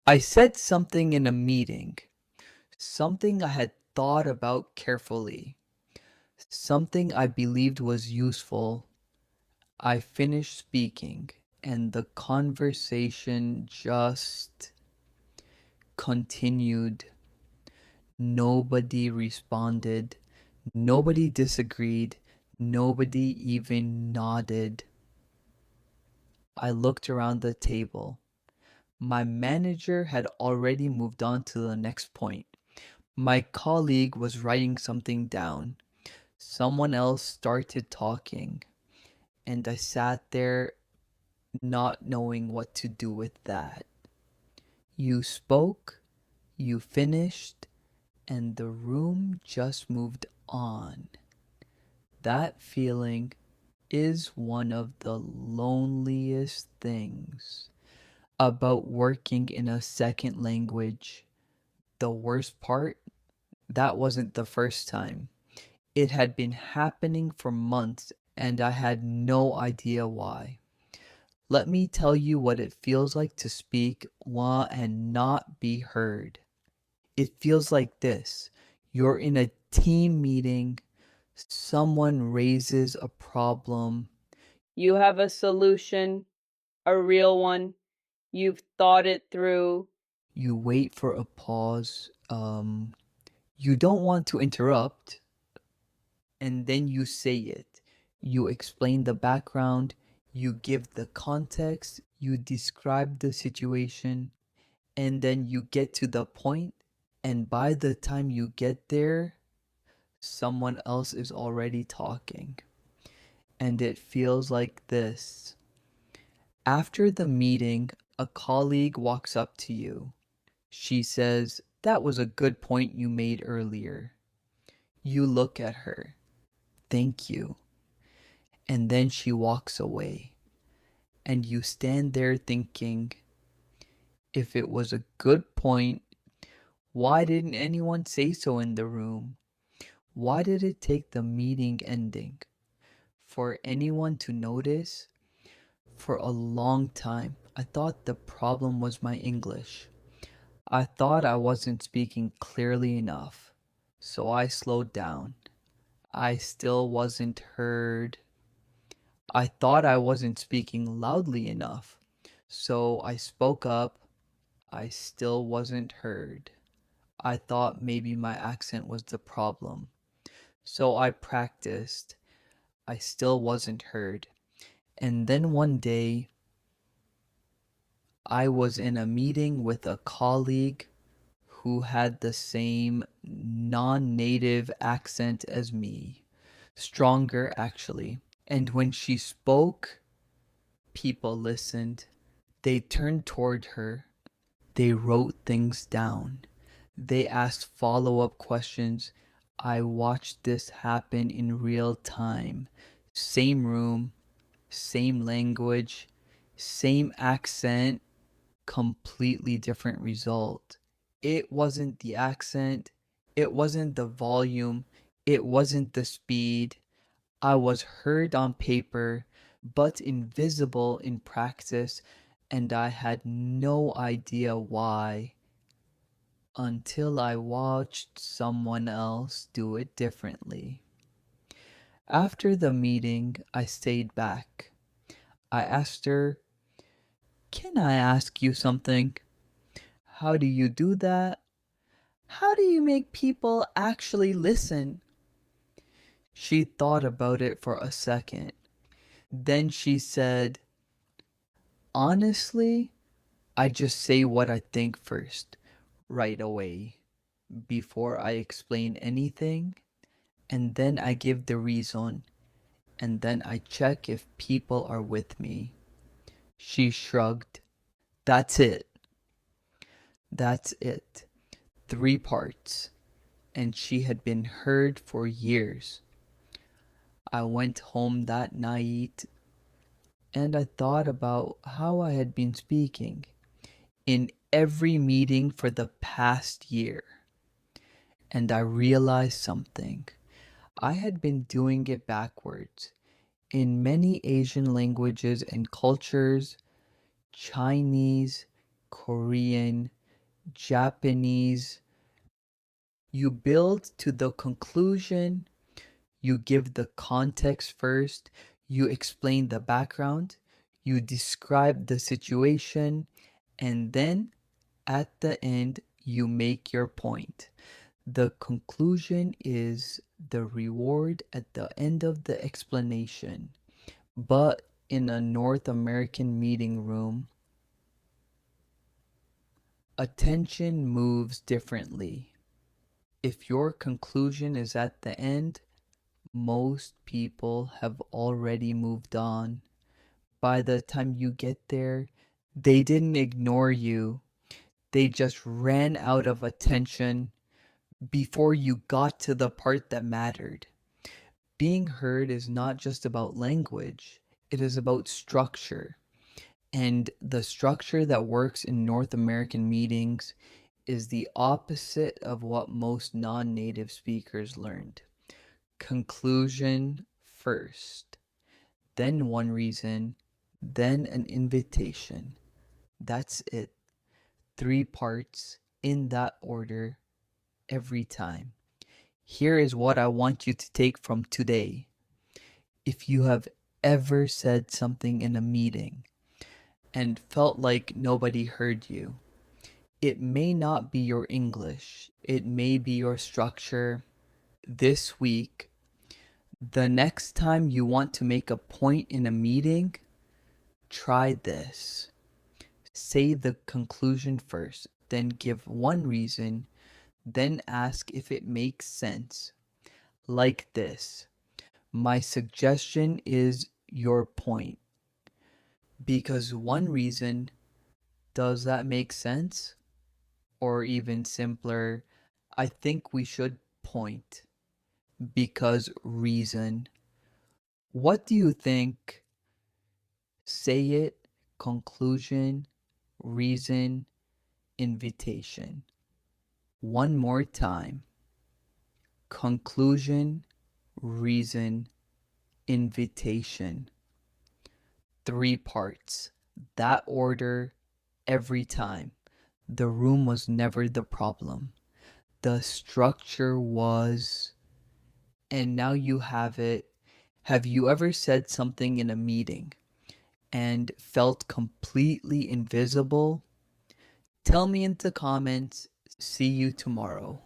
I said something in a meeting, something I had thought about carefully, something I believed was useful. I finished speaking, and the conversation just continued. Nobody responded, nobody disagreed, nobody even nodded. I looked around the table. My manager had already moved on to the next point. My colleague was writing something down. Someone else started talking, and I sat there not knowing what to do with that. You spoke, you finished, and the room just moved on. That feeling is one of the loneliest things about working in a second language. The worst part, that wasn't the first time. It had been happening for months and I had no idea why. Let me tell you what it feels like to speak while and not be heard. It feels like this. You're in a team meeting, someone raises a problem. You have a solution, a real one. You've thought it through. You wait for a pause. You don't want to interrupt, and then you say it. You explain the background, you give the context, you describe the situation, and then you get to the point, and by the time you get there, someone else is already talking. And it feels like this. After the meeting, a colleague walks up to you. She says, "That was a good point you made earlier." You look at her. "Thank you." And then she walks away. And you stand there thinking, if it was a good point, why didn't anyone say so in the room? Why did it take the meeting ending for anyone to notice? For a long time, I thought the problem was my English. I thought I wasn't speaking clearly enough, so I slowed down. I still wasn't heard. I thought I wasn't speaking loudly enough, so I spoke up. I still wasn't heard. I thought maybe my accent was the problem, so I practiced. I still wasn't heard. And then one day, I was in a meeting with a colleague who had the same non-native accent as me. Stronger, actually. And when she spoke, people listened. They turned toward her. They wrote things down. They asked follow-up questions. I watched this happen in real time. Same room, same language, same accent, completely different result. It wasn't the accent, it wasn't the volume, it wasn't the speed. I was heard on paper, but invisible in practice, and I had no idea why until I watched someone else do it differently. After the meeting, I stayed back. I asked her, "Can I ask you something? How do you do that? How do you make people actually listen?" She thought about it for a second. Then she said, "Honestly, I just say what I think first, right away, before I explain anything, and then I give the reason, and then I check if people are with me." She shrugged. That's it. That's it. 3 parts. And she had been heard for years. I went home that night and I thought about how I had been speaking in every meeting for the past year. And I realized something. I had been doing it backwards. In many Asian languages and cultures, Chinese, Korean, Japanese. You build to the conclusion, you give the context first, you explain the background, you describe the situation, and then at the end, you make your point. The conclusion is the reward at the end of the explanation. But in a North American meeting room, attention moves differently. If your conclusion is at the end, most people have already moved on. By the time you get there, they didn't ignore you. They just ran out of attention before you got to the part that mattered. Being heard is not just about language, it is about structure. And the structure that works in North American meetings is the opposite of what most non native speakers learned. Conclusion first, then one reason, then an invitation. That's it. Three parts in that order every time. Here is what I want you to take from today. If you have ever said something in a meeting and felt like nobody heard you, it may not be your English, it may be your structure. This week, the next time you want to make a point in a meeting, try this. Say the conclusion first, then give one reason, then ask if it makes sense. Like this: my suggestion is your point. Because one reason, does that make sense? Or even simpler, I think we should point. Because reason. What do you think? Say it, conclusion, reason, invitation. One more time. Conclusion, reason, invitation. Three parts. That order every time. The room was never the problem. The structure was, and now you have it. Have you ever said something in a meeting and felt completely invisible? Tell me in the comments. See you tomorrow.